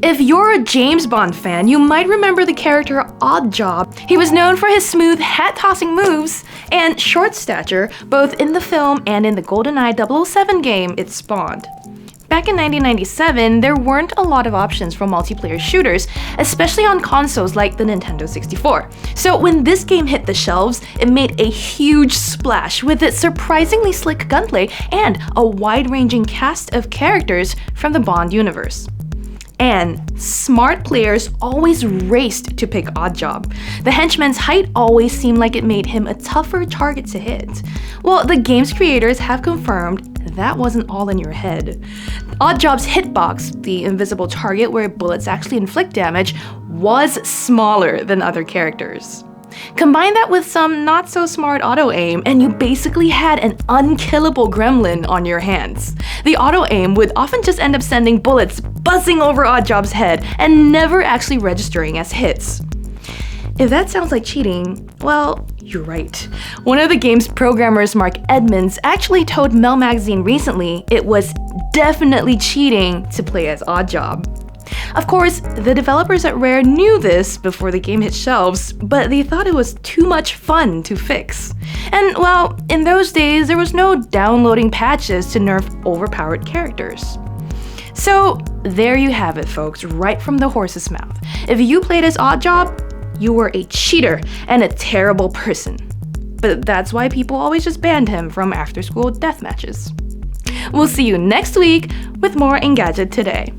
If you're a James Bond fan, you might remember the character Oddjob. He was known for his smooth hat-tossing moves and short stature, both in the film and in the GoldenEye 007 game it spawned. Back in 1997, there weren't a lot of options for multiplayer shooters, especially on consoles like the Nintendo 64. So when this game hit the shelves, it made a huge splash with its surprisingly slick gunplay and a wide-ranging cast of characters from the Bond universe. And smart players always raced to pick Oddjob. The henchman's height always seemed like it made him a tougher target to hit. Well, the game's creators have confirmed that wasn't all in your head. Oddjob's hitbox, the invisible target where bullets actually inflict damage, was smaller than other characters. Combine that with some not-so-smart auto-aim, and you basically had an unkillable gremlin on your hands. The auto-aim would often just end up sending bullets buzzing over Oddjob's head and never actually registering as hits. If that sounds like cheating, well, you're right. One of the game's programmers, Mark Edmonds, actually told Mel Magazine recently it was definitely cheating to play as Oddjob. Of course, the developers at Rare knew this before the game hit shelves, but they thought it was too much fun to fix. And well, in those days, there was no downloading patches to nerf overpowered characters. So there you have it, folks, right from the horse's mouth. If you played as Oddjob, you were a cheater and a terrible person. But that's why people always just banned him from after-school death matches. We'll see you next week with more Engadget Today.